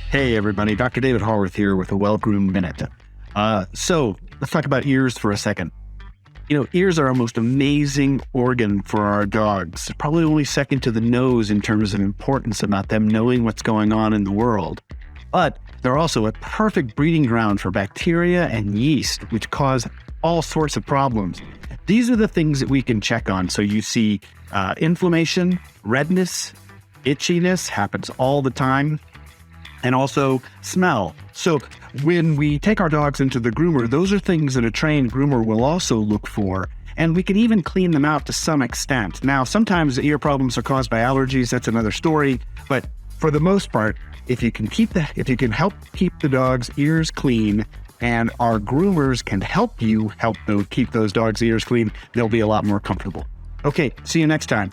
Hey everybody, Dr. David Haworth here with a Well-Groomed Minute. So let's talk about ears for a second. Ears are our most amazing organ for our dogs. Probably only second to the nose in terms of importance about them knowing what's going on in the world. But they're also a perfect breeding ground for bacteria and yeast, which cause all sorts of problems. These are the things that we can check on. So you see inflammation, redness, itchiness happens all the time. And also smell. So when we take our dogs into the groomer, those are things that a trained groomer will also look for. And we can even clean them out to some extent. Now, sometimes the ear problems are caused by allergies. That's another story. But for the most part, if you can help keep the dog's ears clean, and our groomers can help you keep those dogs' ears clean, they'll be a lot more comfortable. Okay, see you next time.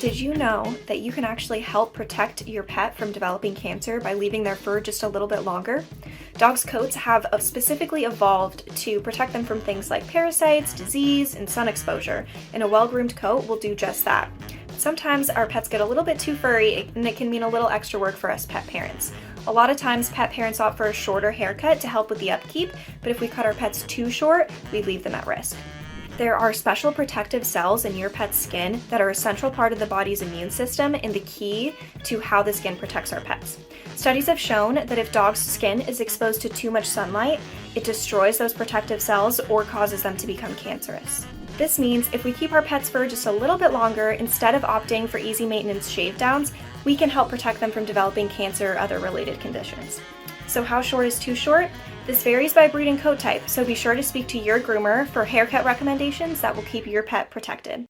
Did you know that you can actually help protect your pet from developing cancer by leaving their fur just a little bit longer? Dogs' coats have specifically evolved to protect them from things like parasites, disease, and sun exposure, and a well-groomed coat will do just that. Sometimes our pets get a little bit too furry, and it can mean a little extra work for us pet parents. A lot of times pet parents opt for a shorter haircut to help with the upkeep, but if we cut our pets too short, we leave them at risk. There are special protective cells in your pet's skin that are a central part of the body's immune system and the key to how the skin protects our pets. Studies have shown that if dogs' skin is exposed to too much sunlight, it destroys those protective cells or causes them to become cancerous. This means if we keep our pet's fur just a little bit longer, instead of opting for easy maintenance shave downs, we can help protect them from developing cancer or other related conditions. So how short is too short? This varies by breed and coat type, so be sure to speak to your groomer for haircut recommendations that will keep your pet protected.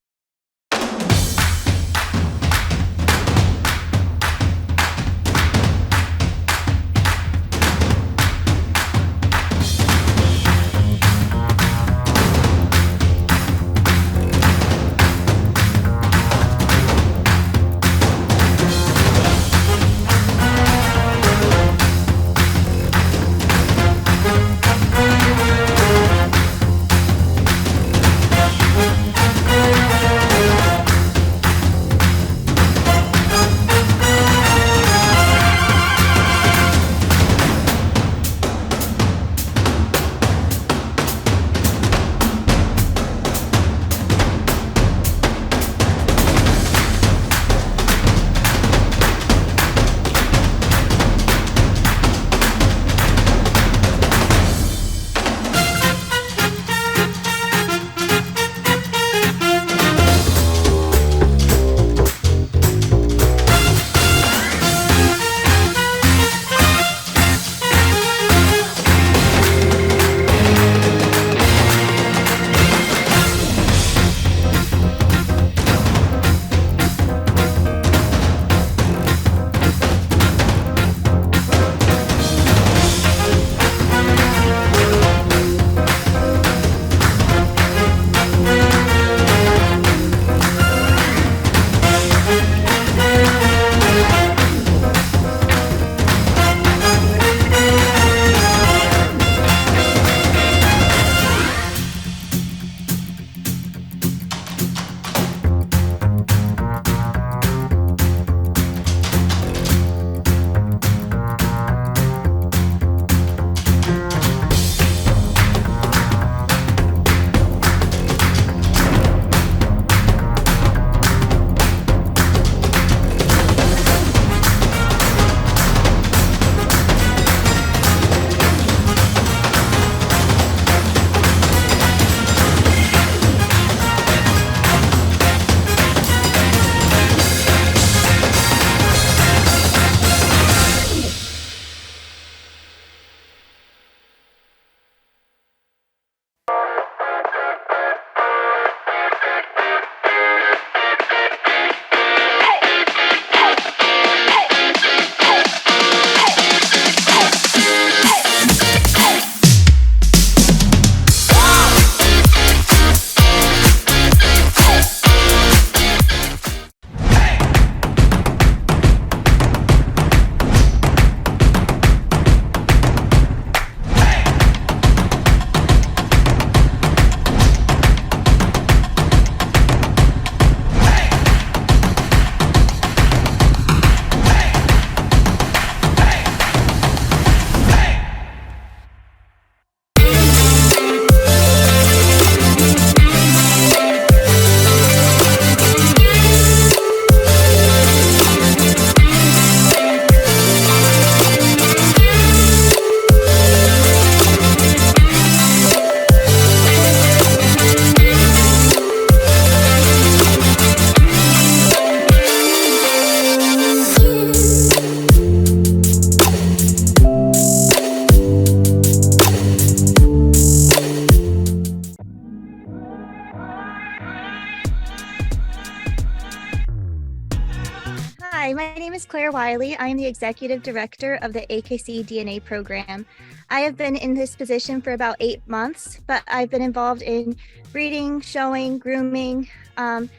Hi, my name is Claire Wiley. I am the Executive Director of the AKC DNA program. I have been in this position for about 8 months, but I've been involved in breeding, showing, grooming, and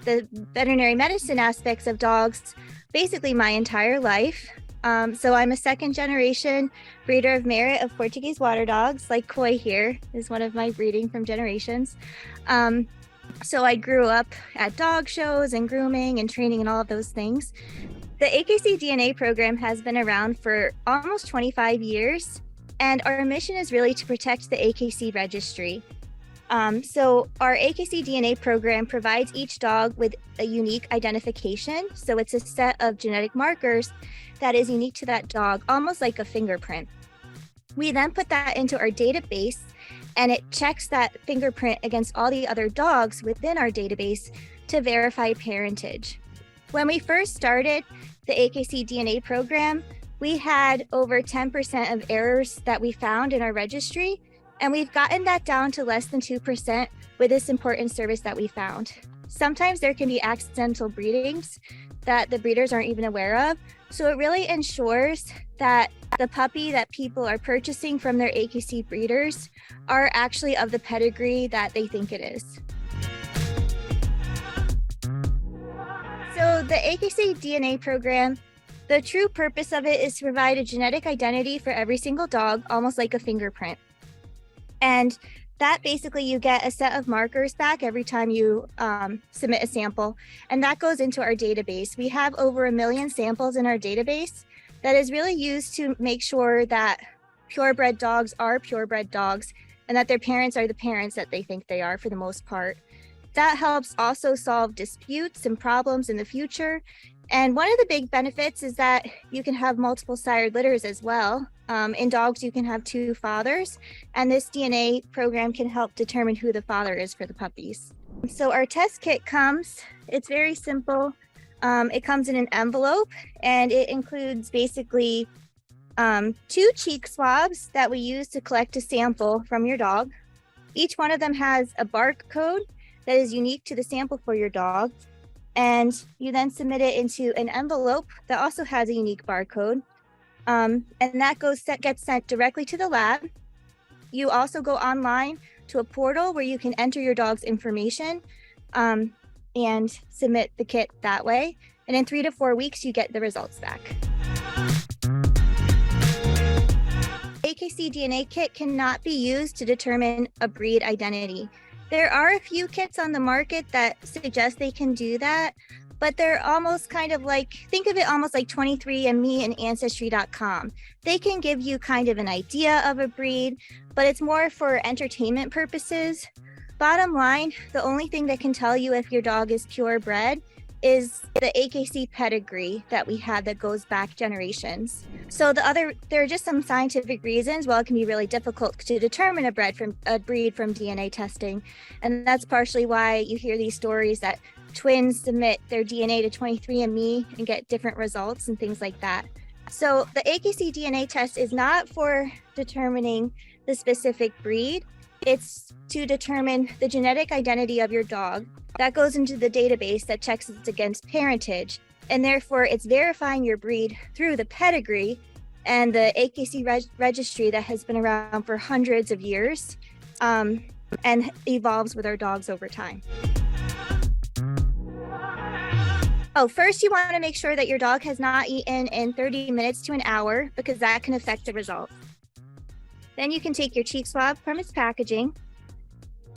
the veterinary medicine aspects of dogs basically my entire life. So I'm a second generation breeder of merit of Portuguese water dogs, like Koi here is one of my breeding from generations. So I grew up at dog shows and grooming and training and all of those things. The AKC DNA program has been around for almost 25 years, and our mission is really to protect the AKC registry. So our AKC DNA program provides each dog with a unique identification. So it's a set of genetic markers that is unique to that dog, almost like a fingerprint. We then put that into our database, and it checks that fingerprint against all the other dogs within our database to verify parentage. When we first started the AKC DNA program, we had over 10% of errors that we found in our registry, and we've gotten that down to less than 2% with this important service that we found. Sometimes there can be accidental breedings that the breeders aren't even aware of, so it really ensures that the puppy that people are purchasing from their AKC breeders are actually of the pedigree that they think it is. So the AKC DNA program, the true purpose of it is to provide a genetic identity for every single dog, almost like a fingerprint. And that basically you get a set of markers back every time you submit a sample, and that goes into our database. We have over 1 million samples in our database that is really used to make sure that purebred dogs are purebred dogs and that their parents are the parents that they think they are for the most part. That helps also solve disputes and problems in the future. And one of the big benefits is that you can have multiple sired litters as well. In dogs, you can have 2 fathers, and this DNA program can help determine who the father is for the puppies. So our test kit it's very simple. It comes in an envelope, and it includes basically 2 cheek swabs that we use to collect a sample from your dog. Each one of them has a barcode that is unique to the sample for your dog. And you then submit it into an envelope that also has a unique barcode. And that gets sent directly to the lab. You also go online to a portal where you can enter your dog's information and submit the kit that way. And in 3 to 4 weeks, you get the results back. AKC DNA kit cannot be used to determine a breed identity. There are a few kits on the market that suggest they can do that, but they're almost kind of like, think of it almost like 23andMe and Ancestry.com. They can give you kind of an idea of a breed, but it's more for entertainment purposes. Bottom line, the only thing that can tell you if your dog is purebred is the AKC pedigree that we have that goes back generations. So there are just some scientific reasons why it can be really difficult to determine a breed from DNA testing. And that's partially why you hear these stories that twins submit their DNA to 23andMe and get different results and things like that. So the AKC DNA test is not for determining the specific breed. It's to determine the genetic identity of your dog. That goes into the database that checks it against parentage. And therefore, it's verifying your breed through the pedigree and the AKC registry that has been around for hundreds of years and evolves with our dogs over time. Oh, first you want to make sure that your dog has not eaten in 30 minutes to an hour because that can affect the results. Then you can take your cheek swab from its packaging.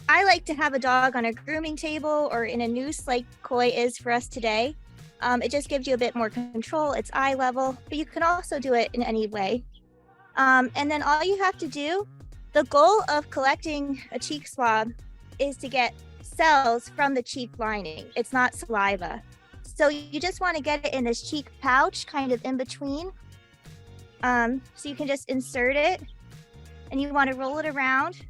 I like to have a dog on a grooming table or in a noose like Koi is for us today. It just gives you a bit more control. It's eye level, but you can also do it in any way. And then all you have to do, the goal of collecting a cheek swab is to get cells from the cheek lining. It's not saliva. So you just want to get it in this cheek pouch, kind of in between. So you can just insert it, and you want to roll it around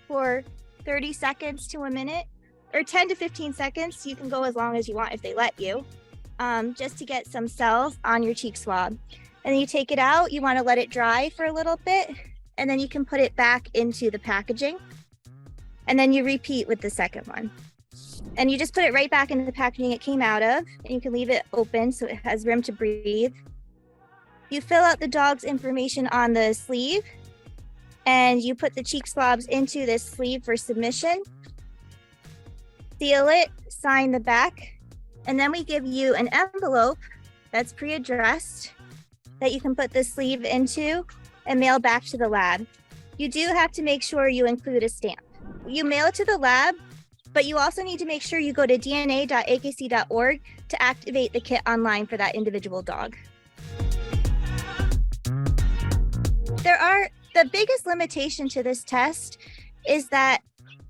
for 30 seconds to a minute, or 10 to 15 seconds. You can go as long as you want if they let you, just to get some cells on your cheek swab. And then you take it out, you want to let it dry for a little bit, and then you can put it back into the packaging. And then you repeat with the second one. And you just put it right back into the packaging it came out of, and you can leave it open so it has room to breathe. You fill out the dog's information on the sleeve, and you put the cheek swabs into this sleeve for submission. Seal it, sign the back, and then we give you an envelope that's pre-addressed that you can put the sleeve into and mail back to the lab. You do have to make sure you include a stamp. You mail it to the lab, but you also need to make sure you go to dna.akc.org to activate the kit online for that individual dog. The biggest limitation to this test is that,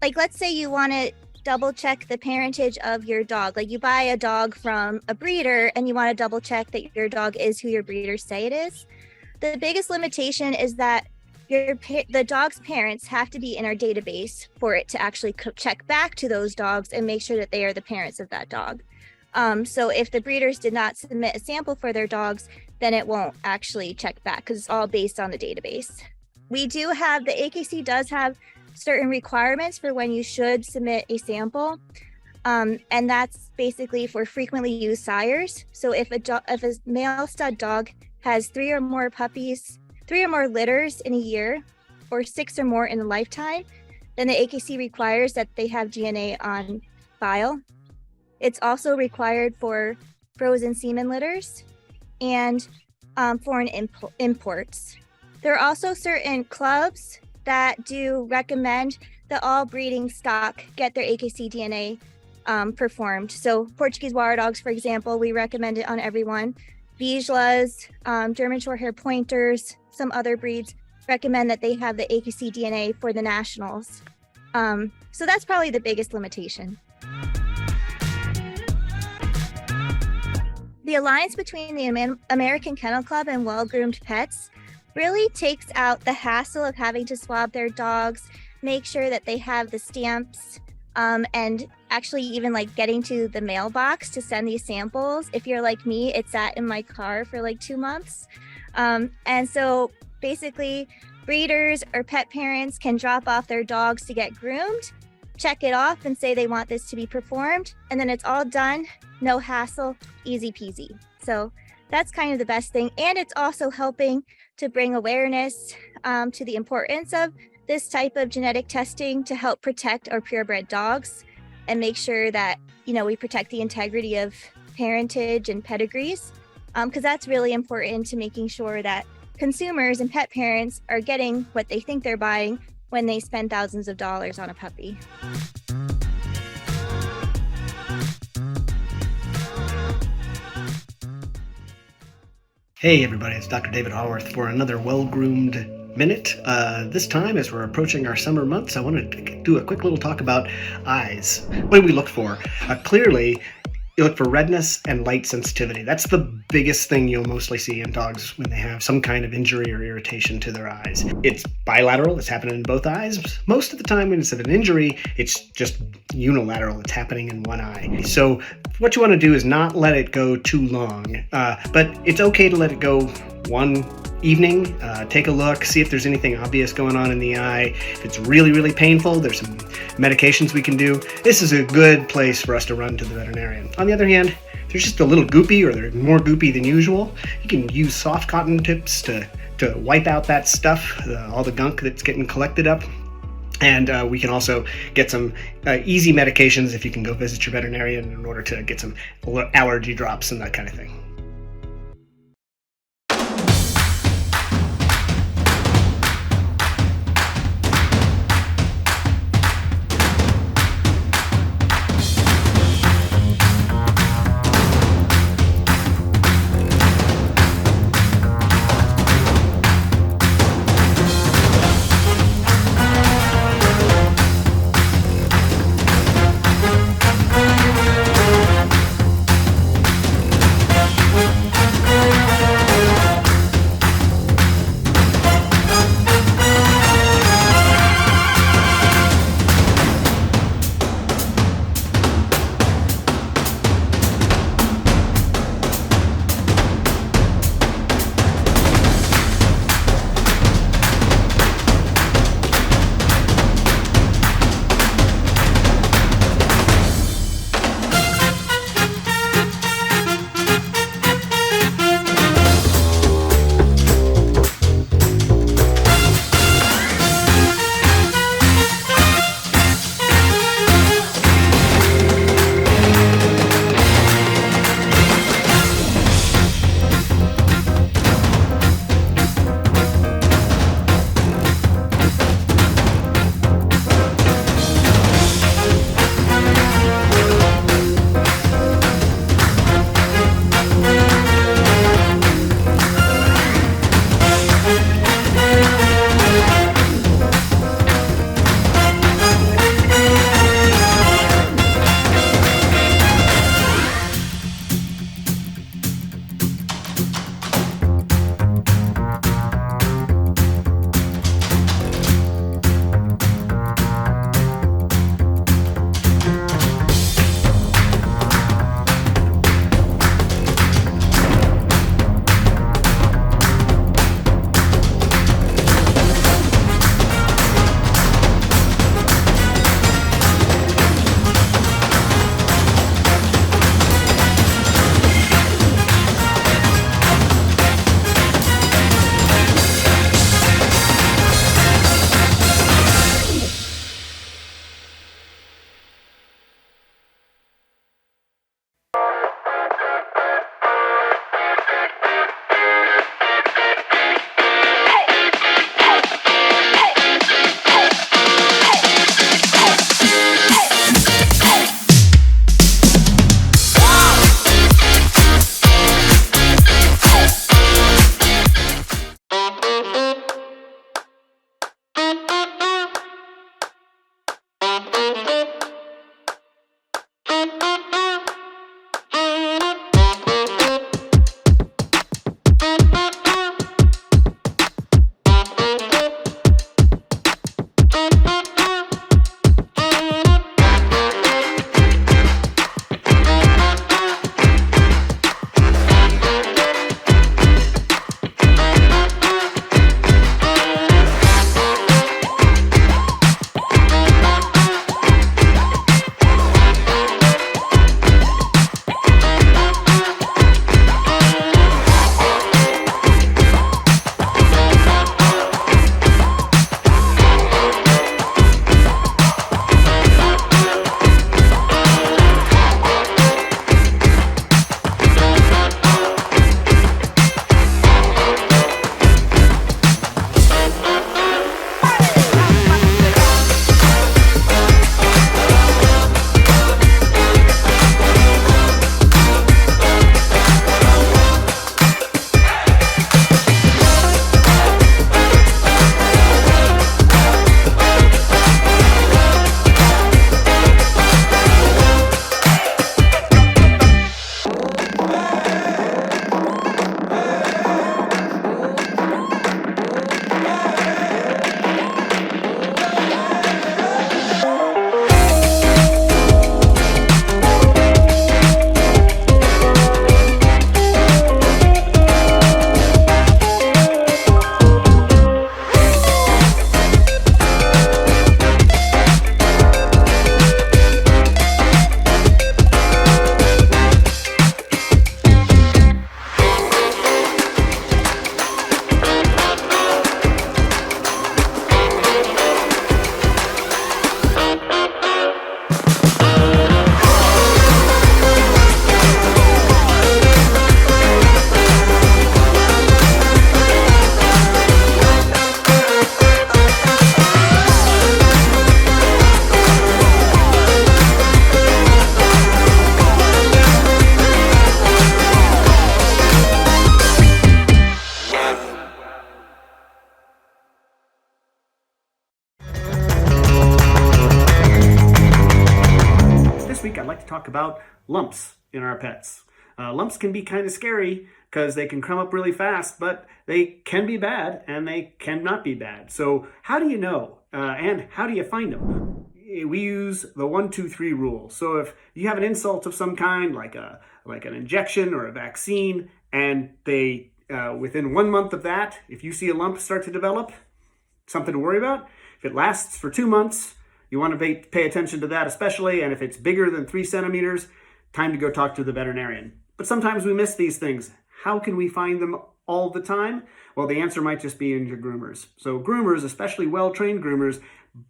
like, let's say you want to double check the parentage of your dog. Like, you buy a dog from a breeder and you want to double check that your dog is who your breeders say it is. The biggest limitation is that the dog's parents have to be in our database for it to actually check back to those dogs and make sure that they are the parents of that dog. So if the breeders did not submit a sample for their dogs, then it won't actually check back because it's all based on the database. The AKC does have certain requirements for when you should submit a sample. And that's basically for frequently used sires. So if a male stud dog has 3 or more litters in a year, or 6 or more in a lifetime, then the AKC requires that they have DNA on file. It's also required for frozen semen litters and foreign imports. There are also certain clubs that do recommend that all breeding stock get their AKC DNA performed. So Portuguese water dogs, for example, we recommend it on everyone. Vizslas, German Shorthair Pointers, some other breeds recommend that they have the AKC DNA for the nationals. So that's probably the biggest limitation. The alliance between the American Kennel Club and Well-Groomed Pets really takes out the hassle of having to swab their dogs, make sure that they have the stamps, and actually even like getting to the mailbox to send these samples. If you're like me, it sat in my car for like 2 months. And so basically breeders or pet parents can drop off their dogs to get groomed, check it off and say they want this to be performed, and then it's all done, no hassle, easy peasy. So that's kind of the best thing. And it's also helping to bring awareness to the importance of this type of genetic testing to help protect our purebred dogs and make sure that, we protect the integrity of parentage and pedigrees, because that's really important to making sure that consumers and pet parents are getting what they think they're buying when they spend thousands of dollars on a puppy. Hey everybody, it's Dr. David Haworth for another Well-Groomed Minute. This time, as we're approaching our summer months, I wanted to do a quick little talk about eyes. What do we look for? Clearly, you look for redness and light sensitivity. That's the biggest thing you'll mostly see in dogs when they have some kind of injury or irritation to their eyes. It's bilateral, it's happening in both eyes. Most of the time when it's an injury, it's just unilateral, it's happening in one eye. So what you want to do is not let it go too long, but it's okay to let it go one evening, take a look, see if there's anything obvious going on in the eye. If it's really, really painful, there's some medications we can do. This is a good place for us to run to the veterinarian. On the other hand, if they're just a little goopy or they're more goopy than usual, you can use soft cotton tips to wipe out that stuff, all the gunk that's getting collected up. And we can also get some easy medications if you can go visit your veterinarian in order to get some allergy drops and that kind of thing. like to talk about lumps in our pets. Lumps can be kind of scary because they can come up really fast, but they can be bad and they cannot be bad. So how do you know and how do you find them? We use the 1, 2, 3 rule. So if you have an insult of some kind, like an injection or a vaccine, and they within 1 month of that, if you see a lump start to develop, something to worry about. If it lasts for 2 months, you want to pay attention to that especially. And if it's bigger than 3 centimeters, time to go talk to the veterinarian. But sometimes we miss these things. How can we find them all the time? Well, the answer might just be in your groomers. So groomers, especially well-trained groomers,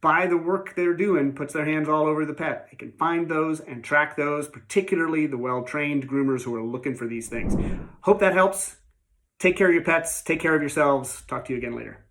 by the work they're doing, puts their hands all over the pet. They can find those and track those, particularly the well-trained groomers who are looking for these things. Hope that helps. Take care of your pets. Take care of yourselves. Talk to you again later.